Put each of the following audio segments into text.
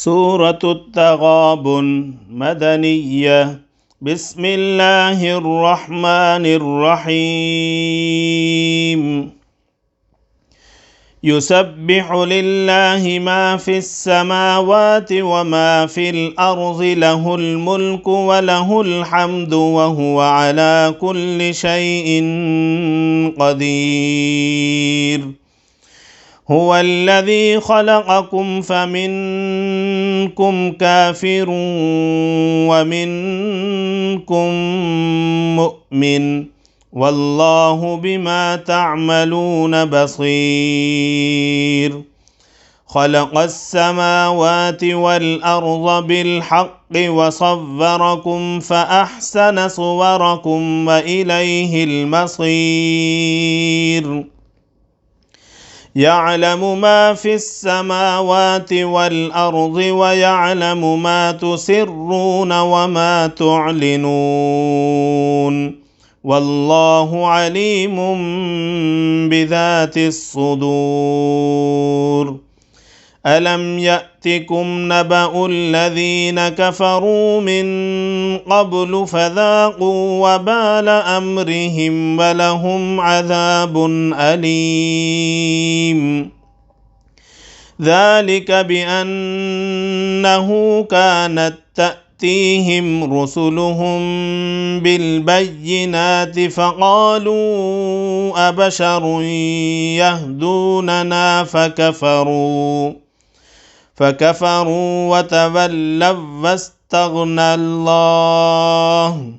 سورة التغابن مدنية. بسم الله الرحمن الرحيم. يسبح لله ما في السماوات وما في الأرض، له الملك وله الحمد وهو على كل شيء قدير. هو الذي خلقكم فمنكم كافر ومنكم مؤمن، والله بما تعملون بصير. خلق السماوات والأرض بالحق وصوركم فأحسن صوركم وإليه المصير. يعلم ما في السماوات والأرض ويعلم ما تسرون وما تعلنون، والله عليم بذات الصدور. ألم يأتكم نبأ الذين كفروا من قبل فذاقوا وبال أمرهم ولهم عذاب أليم. ذلك بأنه كانت تأتيهم رسلهم بالبينات فقالوا أبشر يهدوننا فكفروا وتولوا واستغنى الله،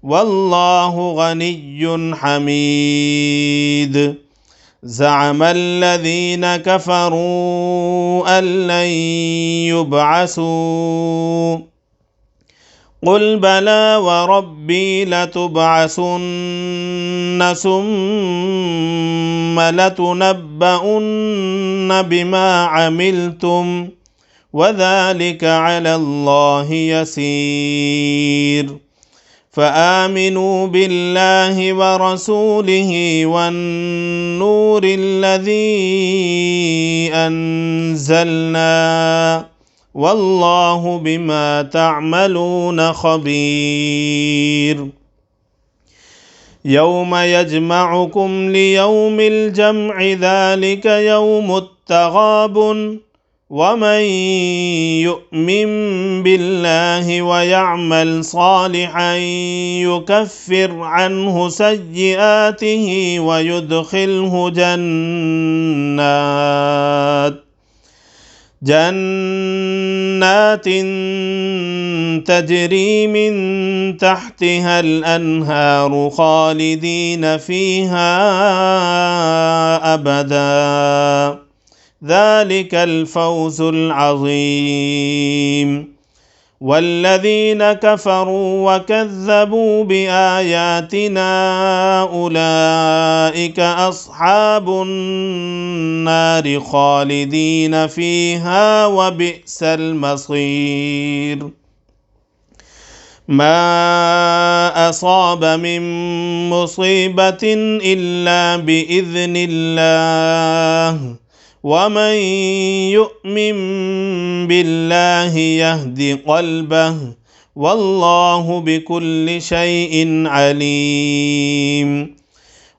والله غني حميد. زعم الذين كفروا أن لن يبعثوا، قل بلى وربي لتبعثن ثم لتنبؤن بما عملتم، وذلك على الله يسير. فآمنوا بالله ورسوله والنور الذي أنزلنا، والله بما تعملون خبير. يوم يجمعكم ليوم الجمع، ذلك يوم التغابن. ومن يؤمن بالله ويعمل صالحا يكفر عنه سيئاته ويدخله جنات تجري من تحتها الأنهار خالدين فيها أبدا، ذلك الفوز العظيم. والذين كفروا وكذبوا بآياتنا أولئك أصحاب النار خالدين فيها وبئس المصير. ما أصاب من مصيبة إلا بإذن الله، ومن يؤمن بالله يهد قلبه، والله بكل شيء عليم.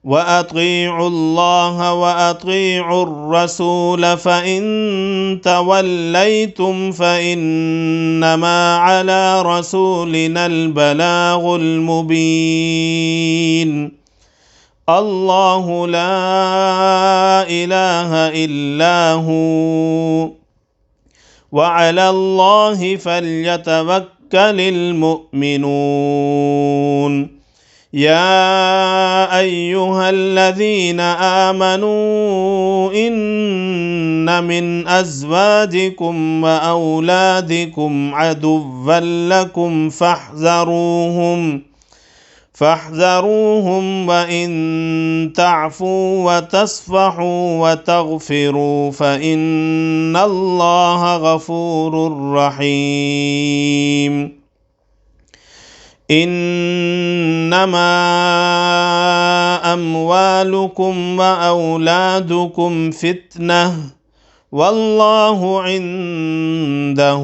وأطيعوا الله وأطيعوا الرسول، فإن توليتم فإنما على رسولنا البلاغ المبين. الله لا إله إلا هو، وعلى الله فليتوكل المؤمنون. يا أيها الذين آمنوا إن من أزواجكم وأولادكم عدوا لكم فاحذروهم، وإن تعفوا وتصفحوا وتغفروا فإن الله غفور رحيم. إنما أموالكم وأولادكم فتنة، والله عنده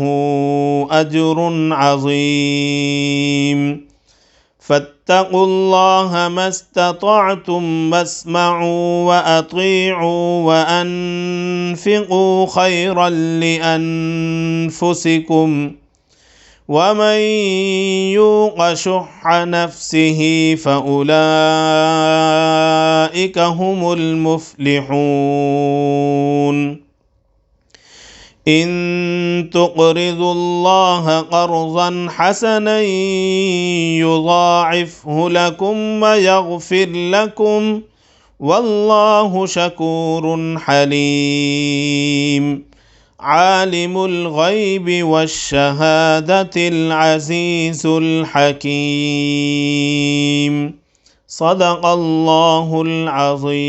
أجر عظيم فاتقوا الله ما استطعتم واسمعوا وأطيعوا وأنفقوا خيرا لأنفسكم ومن يوق شح نفسه فأولئك هم المفلحون إن تقرضوا الله قرضا حسنا يضاعفه لكم ويغفر لكم والله شكور حليم عالم الغيب والشهادة العزيز الحكيم صدق الله العظيم.